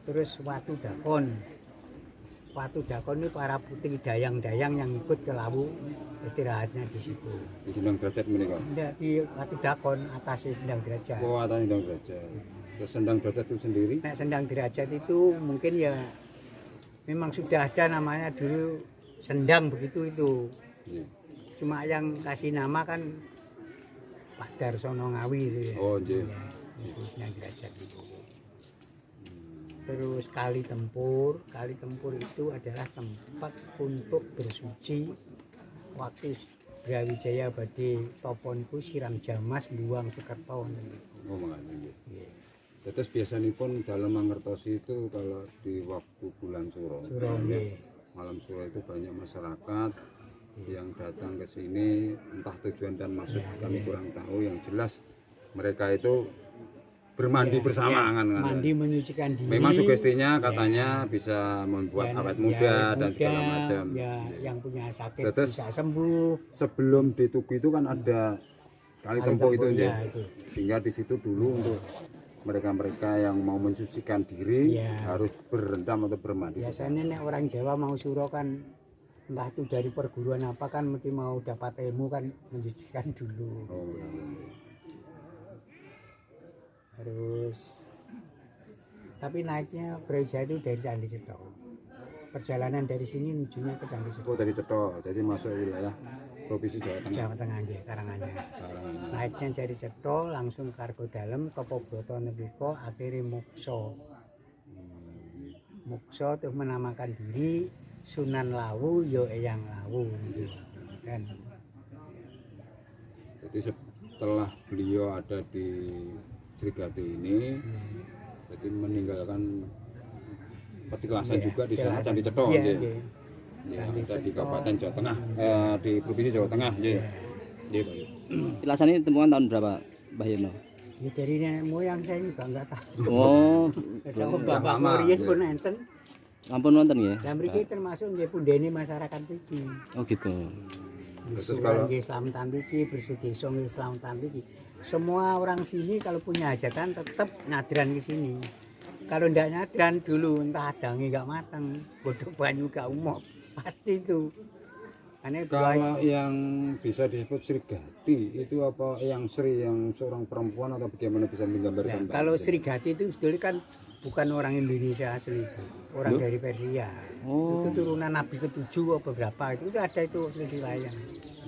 terus Watu Dakon. Watu Dakon ini para putri dayang-dayang yang ikut ke Lawu istirahatnya di situ. Di Sendang Derajat menika. Tidak di Watu Dakon atasnya Sendang Derajat. Oh, atas Sendang Derajat. Terus Sendang Derajat itu sendiri? Nah, Sendang Derajat itu mungkin ya memang sudah ada namanya dulu Sendang begitu itu. Iya. Cuma yang kasih nama kan Pak Darsono Ngawi itu ya. Oh, iya. Itu Sendang Derajat itu. Terus Kali Tempur itu adalah tempat untuk bersuci waktu Brawijaya badhe topo niku siram jamas buang Sukerto. Oh, makanya. Terus biasanya pun dalam mengertosi itu kalau di waktu bulan Suro, malam Suro itu banyak masyarakat yang datang ke sini, entah tujuan dan maksud kami kurang tahu. Yang jelas mereka itu bermandi bersama kan. Mandi menyucikan diri. Memang sugestinya katanya bisa membuat awet muda dan segala macam. Ya, yang punya sakit Terus, bisa sembuh. Sebelum di Tugu itu kan ada Kali Tempur itu ya. Itu. Sehingga di situ dulu untuk mereka-mereka yang mau mensucikan diri harus berendam atau bermandi. Biasanya nek orang Jawa mau suro kan entah itu dari perguruan apa kan mesti mau dapat ilmu kan mensucikan dulu. Oh, Terus tapi naiknya Brawijaya itu dari Candi Cetho. Perjalanan dari sini menujunya ke Candi Cetho. Oh, dari Cetho, jadi masuk wilayah Provinsi Jawa Tengah. Jawa Tengah nggih, Karanganyar. Naiknya dari Cetho langsung ke Argo Dalem, Topo Broto Nebiko, akhirnya Mukso. Mukso terus menamakan diri Sunan Lawu yo Eyang Lawu kan. Jadi setelah beliau ada di Srigati ini, jadi meninggalkan petilasan juga di sana Candi Cetho, ya, ada di Kabupaten Jawa Tengah, di Provinsi Jawa Tengah, ya. Petilasan ini temuan tahun berapa, Mbah Yono? Ya dari nenek moyang saya juga nggak tahu. Oh, sama bapak Morian pun enten. ampun wonten ya. Lah mriki termasuk nggih pundene masyarakat iki. Oh gitu. Terus kalau nggih Slametan mriki, Bersedesa nggih Slametan mriki. Semua orang sini kalau punya hajatan tetap nyadran ke sini. Kalau ndak nyadran dulu entah adange enggak matang, bodoh banyu gak umop. Pasti itu. Kalau yang bisa disebut Srigati itu apa yang Sri yang seorang perempuan atau bagaimana bisa menggambarkan? Ya, kalau Srigati itu sebetulnya kan bukan orang Indonesia asli itu, orang dari Persia. Oh. Itu turunan Nabi ke-7 atau berapa itu ada itu silsilah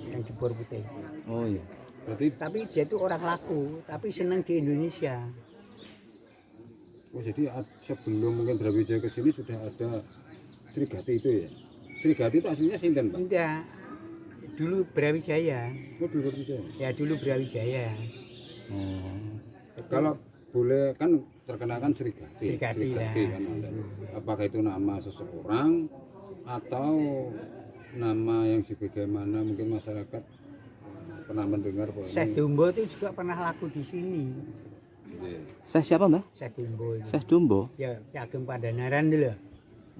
yang jebor putih. Oh iya. Berarti Tapi dia itu orang laku, tapi senang di Indonesia. oh jadi sebelum mungkin Brawijaya ke sini sudah ada Srigati itu ya? Srigati itu aslinya sinten, Pak? Enggak. Dulu Brawijaya. Oh, dulu Brawijaya. Ya dulu Brawijaya. Oh. Kalau boleh kan terkenal kan Srigati. Srigati ya. Kan ada. Apakah itu nama seseorang atau nama yang sebagaimana mungkin masyarakat pernah mendengar bahwa Syekh Dumbo itu juga pernah laku di sini. Syekh siapa, Mbah? Syekh Dumbo. Itu. Syekh Dumbo. Ya, Ki Ageng Pandanaran dulu.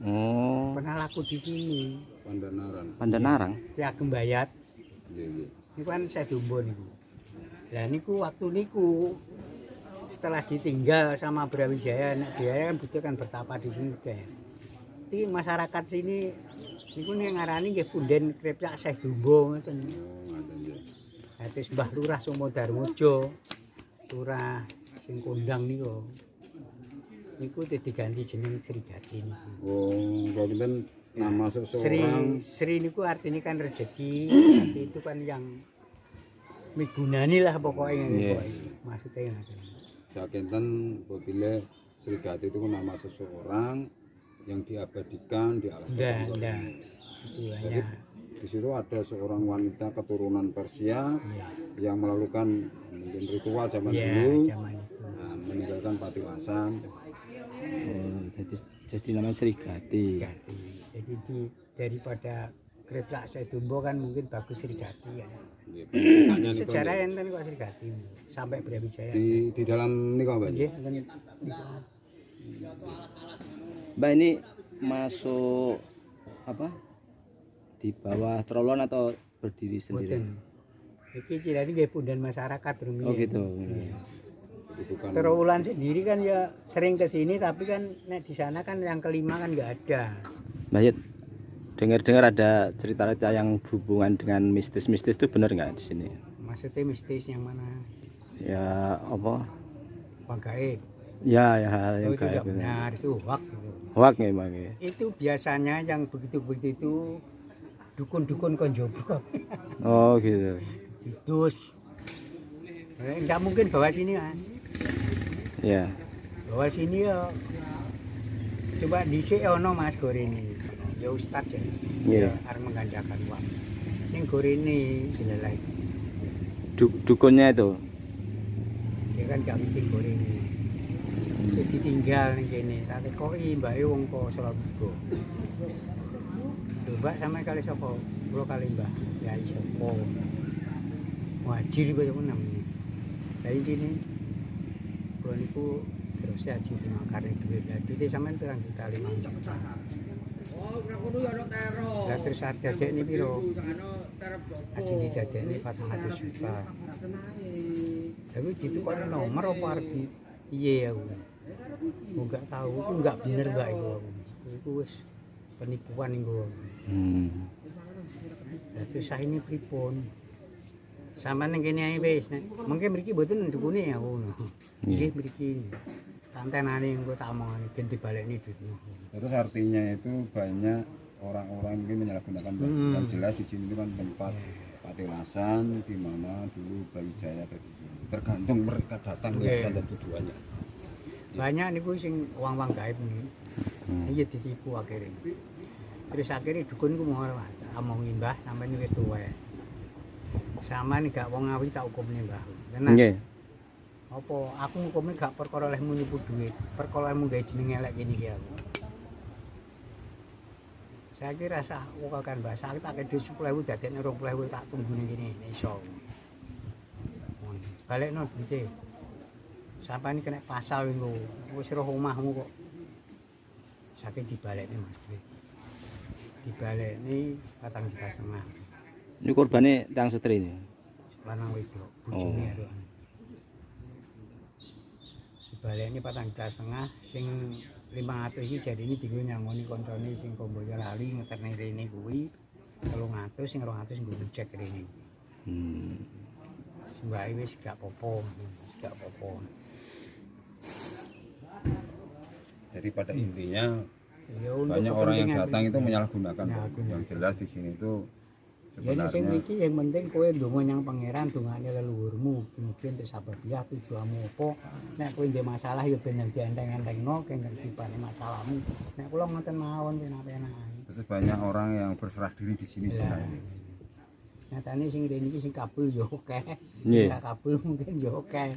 Oh. Pernah laku di sini. Pandanaran. Pandanarang. Ki Ageng Bayat. Iya, iya. Ini kan Syekh Dumbo niku. Lah niku waktu niku setelah ditinggal sama Brawijaya, nek dia kan butuh kan bertapa di sini deh. Jadi masyarakat sini niku ning ngarani nggih punden krepyak Syekh Dumbo ngoten. Oh, ngaten ya. Terus Mbah Lurah Sumodarmojo, Lurah sing kondang niku. Niku diganti jeneng Srigati niku. Oh, kalau kan nama seseorang Sri niku artinya kan rezeki, rezeki itu kan yang migunani lah pokoknya niku. Maksudnya ngoten. Sakinten apabila Srigati itu nama seseorang yang diabadikan di alam. Ndak. Itu Jadi hanya di situ ada seorang wanita keturunan Persia yang melakukan mungkin ritual zaman dulu, zaman itu. nah, meninggalkan patilasan. Oh, jadi namanya Srigati. Srigati. Jadi daripada kreplak Syekh Dumbo kan mungkin bagus Srigati ya. Sejarah enten kok Srigati sampai Brawijaya. Di dalam ini kok Mbak? Nggih, Mbak ini masuk apa? Di bawah trolon atau berdiri sendiri? Mboten. Iki cilane nggih pundhan masyarakat rumiyin. Oh gitu. itu kan Trawulan sendiri kan ya sering ke sini, tapi kan nek di sana kan yang kelima kan nggak ada. Mbah Yud, dengar-dengar ada cerita-cerita yang berhubungan dengan mistis-mistis itu benar nggak di sini? Maksudnya mistis yang mana? Ya apa? Wah, gaib. Ya, ya hal yang Oh, itu gaib. tidak benar, itu hoax gitu. Hoak memang ya. Itu biasanya yang begitu-begitu itu dukun-dukun konjobo. Oh gitu. Idus. Enggak mungkin bawa sini, Mas. Ya. Bawa sini ya. Coba dhisik ono Mas Goreni. Ya Ustaz ya. Iya. Arep menggandakan uang. Ning Goreni jelelai. Dukunnya itu. Dia kan gak bikin Goreni. Jadi tinggal ning kene. Tak tekoki mbake wong kok Surabaya. Lho Mbak sampe kali sapa? Kula kali Mbah. Ya iso. Wajir kaya ngono namanya. Lah intine kula niku terus haji di Mangkare duit. Lah duite sampean pirang juta 5 juta. Lah terus harga dek ini piro? Haji didadekne 400 juta. Tapi ditukokne nomor apa arep piye aku? Enggak tahu, itu enggak bener Mbak iku. Iku wis penipuan iku. Lah terus saene pripun? Sampeyan ning kene ae wis. Mungkin mriki mboten dukune ya ngono. Nggih mriki. Tantenane engko tak omongane ben dibalekni duitmu. terus artinya itu banyak orang-orang mungkin menyalahgunakan yang jelas di sini itu kan tempat patilasan di mana dulu Bayu Jaya tadi tergantung mereka datang dan tujuannya. Banyak niku sing uang-uang gaib nih. Iya ditipu akhirnya. Terus akhirnya dukun ku mau omongi Mbah sampeyan wis tuwek. Sampeyan gak wong awi tak hukumne Mbah. Tenan. Nggih. Apa aku hukumnya gak perkara olehmu nipu duit, perkara olehmu gawe jeneng elek kene iki aku. Saya kira sah kok kan Mbah, saya tak kene 10.000 dadekne 20.000 tak tunggu ning kene iso. Balekno duite. Sampai ini kena pasal itu, wis roh omahmu kok. Sakit dibalekne Mas. Dibalekne 4,5 juta. Ini korbannya tang setri ini. Lanang wedok, bojone karo. Dibalekne 4,5 juta, sing 500 iki jarine dienggo nyangoni koncone sing Kamboja lali ngeterne rene kuwi 300, sing 200 nggo cek rene. Mbak wis gak apa-apa, gak apa-apa. Jadi pada intinya Ya, untuk banyak orang yang kepentingan datang itu pribadi. menyalahgunakan. Yang jelas di sini itu Ya nek sing sebenarnya iki yang penting kowe ndonga nyang pangeran dongane leluhurmu, kemudian tersababiah tujuanmu apa. Nek kowe ndek masalah ya ben dienteng-entengno keng ngertipane masalahmu. Nek kula ngoten mawon penak-penak. terus banyak orang yang berserah diri di sini. Lah. Nyatane sing rene iki sing kabul ya akeh. Nggih. Nek kabul mungkin ya akeh.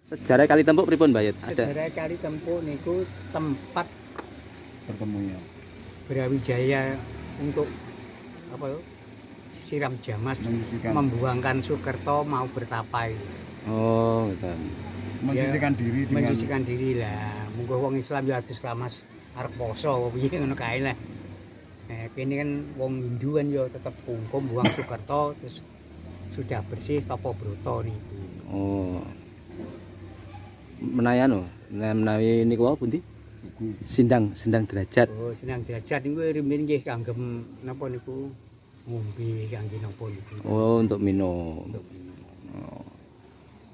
Sejarah Kali Tempuk pripun Mbah Yud? Ada. Sejarah Kali Tempuk niku tempat Bertemunya Brawijaya untuk apa ya? Siram Jamas Menyucikan. membuangkan Soekerto mau bertapa itu. Oh, gitu. mensucikan diri dengan Mensucikan diri lah. Munggo wong Islam ya adus ramas arep poso piye ngono kae lah. Kene kan wong Hindu kan ya tetep kungkum buang Soekerto terus sudah bersih tapa broto niku. Oh. Menawi niku apa pundi? buku. Sindang derajat. Oh, senang derajat niku rimen nggih kanggem napa niku ngombe kangge napa niku. Oh, untuk minum.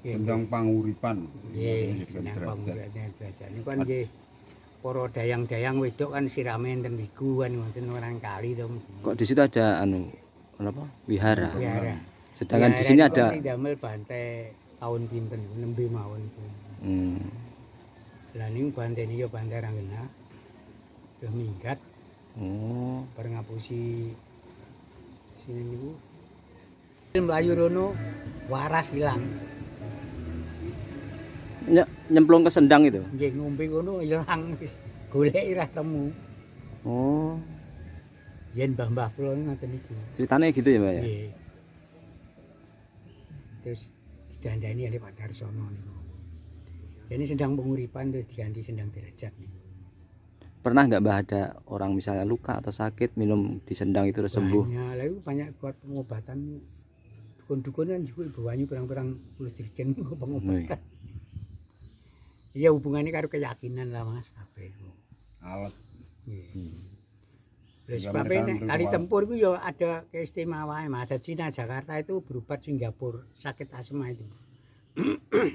Tentang panguripan. Nggih, senang derajat. Niku kan nggih para dayang-dayang wedok kan sirame enten wiku kan wonten orang kali to. Kok di situ ada apa? Wihara. Biara. Sedangkan di sini ada damel bante tahun pinten nembe mawon. Lah niku bante niki ya bante Ranggena. Sudah minggat Oh, bareng ngapusi sini niku. Melayu rono waras hilang. nyemplung ke sendang itu. Nggih ngombe kono ilang wis golek ora temu. Oh, Yen mbah-mbah kula ngoten niku. ceritanya gitu ya, Mbak ya? Nggih. Terus didandani oleh Pak Darsono niku. Jadi sedang penguripan terus diganti sendang derajat niku. Pernah nggak Mbah ada orang misalnya luka atau sakit minum di sendang itu terus sembuh? Banyak, lah itu banyak buat pengobatan. Dukun-dukun kan juga bawanya perang-perang puluh jerigen niku pengobatan. Iya hubungannya karo keyakinan lah Mas kabeh iku. Alat. Sebabnya nek kali tempur itu ya ada keistimewaan Mas. Ada Cina Jakarta itu berobat Singapura sakit asma itu.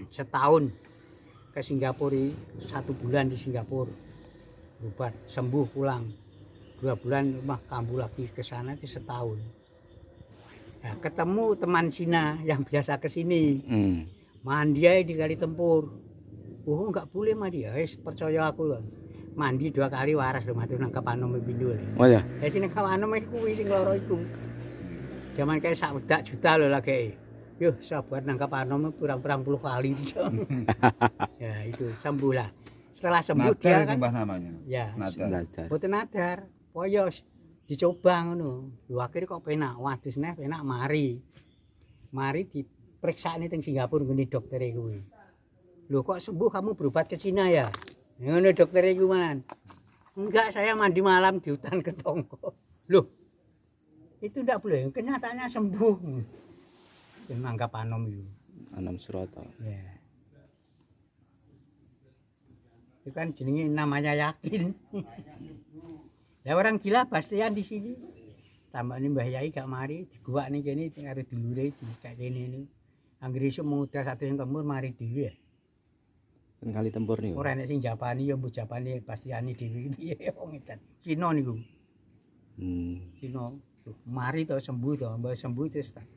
Setahun ke Singapura 1 bulan di Singapura berobat sembuh pulang 2 bulan rumah kambuh lagi ke sana itu setahun. Nah, ketemu teman Cina yang biasa ke sini mandi aja di kali tempur. Oh enggak boleh mandi ya percaya aku mandi 2 kali waras lho mati nang Kapanom pindho. Oh ya. Sing Kapanom kuwi sing loro iku. Jaman kae sak wedak juta lho lagi. Yo sabar nang Kapanom pirang-pirang puluh kali. Ya itu sembuh lah. Setelah sembuh Nadar dia itu kan mbah namanya. ya Nadar. boten nadar. Poyo dicoba ngono. Lho akhire kok penak. Waduh seneh penak mari. Mari diperiksani teng Singapura ngene doktere kuwi. Lho kok sembuh kamu berobat ke Cina ya? Ngono dokter iku man. Enggak, saya mandi malam di hutan Ketongko. Loh. Itu ndak boleh, kenyataannya sembuh. Yang anggap Anom itu. Anom Suroto. Ya. Itu kan jenenge namanya yakin. Ya orang gila pastian di sini. Tambah ini Mbah Yai gak mari, diguak nih kene karo dulure kayak kene ini. Anggere iso muter satu yang temur mari dhewe. Kan kali tempur nih. Ora nek sing Japani ya mbok Japani pastiani dhewe piye wong edan. Cina niku. Cina. Mari to sembuh to, mbok sembuh terus tak.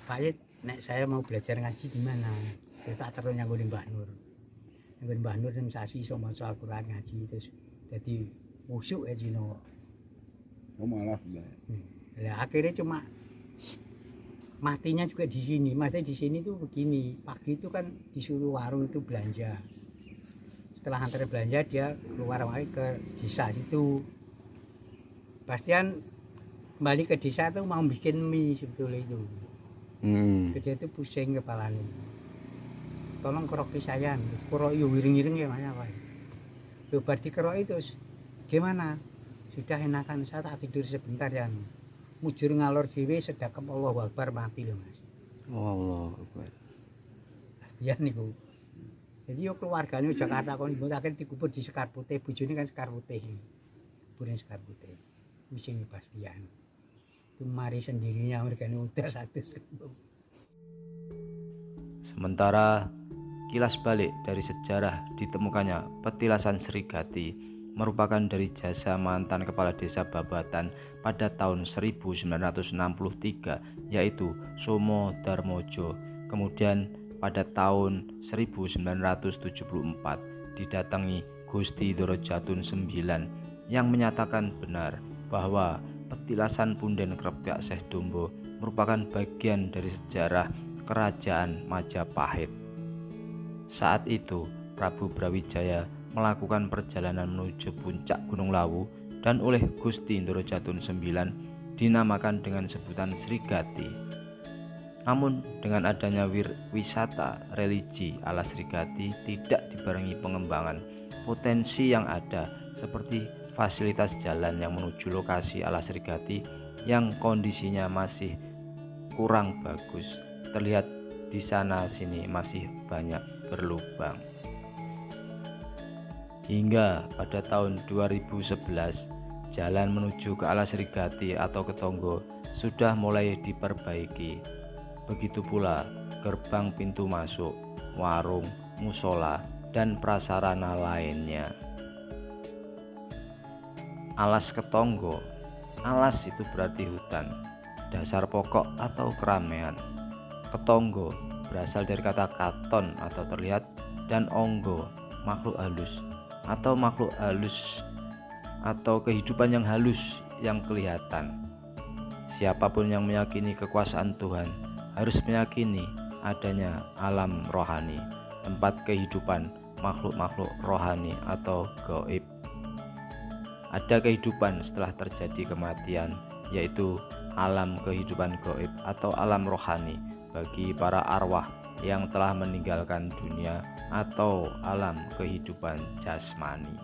Pak nek saya mau belajar ngaji di mana? Terus tak terus nyanggo ning Mbah Nur. Nyanggo Mbah Nur ning sasi iso maca Al-Qur'an ngaji terus dadi musyuk ya Cina. Oh malah. Lah akhirnya cuma matinya juga di sini. Mati di sini tuh begini. Pagi itu kan disuruh warung itu belanja. Setelah antar belanja dia keluar lagi ke desa situ. Pastian kembali ke desa tuh mau bikin mie sebetulnya itu. Dia itu pusing kepalanya. Tolong keroki saya, kerok yo wiring-wiring ya mana Pak. Yo bar dikeroki terus gimana? Sudah enakan saya tak tidur sebentar ya. Mujur ngalor dhewe sedekap Allahu Akbar mati lho Mas. Allahu Akbar. Ya niku. Jadi yo keluargane Jakarta kon akhir dikubur di Sekar Putih, bojone kan Sekar Putih. Kuburan Sekar Putih. Sing pastian. Itu mari sendirinya mereka udah satu. Sementara kilas balik dari sejarah ditemukannya petilasan Srigati merupakan dari jasa mantan kepala desa Babatan pada tahun 1963 yaitu Somo Darmojo. Kemudian pada tahun 1974 didatangi Gusti Dorojatun IX yang menyatakan benar bahwa petilasan Punden Krepyak Syekh Dombo merupakan bagian dari sejarah Kerajaan Majapahit. Saat itu Prabu Brawijaya melakukan perjalanan menuju puncak Gunung Lawu dan oleh Gusti Dorojatun IX dinamakan dengan sebutan Srigati. Namun dengan adanya wisata religi ala Srigati tidak dibarengi pengembangan potensi yang ada seperti fasilitas jalan yang menuju lokasi ala Srigati yang kondisinya masih kurang bagus. Terlihat di sana sini masih banyak berlubang. Hingga pada tahun 2011 jalan menuju ke Ala Srigati atau Ketonggo sudah mulai diperbaiki. Begitu pula gerbang pintu masuk, warung, musola, dan prasarana lainnya. Alas Ketonggo. Alas itu berarti hutan, dasar pokok atau keramaian. Ketonggo berasal dari kata katon atau terlihat dan onggo makhluk halus atau makhluk halus atau kehidupan yang halus yang kelihatan. Siapapun yang meyakini kekuasaan Tuhan harus meyakini adanya alam rohani, tempat kehidupan makhluk-makhluk rohani atau gaib. Ada kehidupan setelah terjadi kematian, yaitu alam kehidupan gaib atau alam rohani bagi para arwah yang telah meninggalkan dunia atau alam kehidupan jasmani.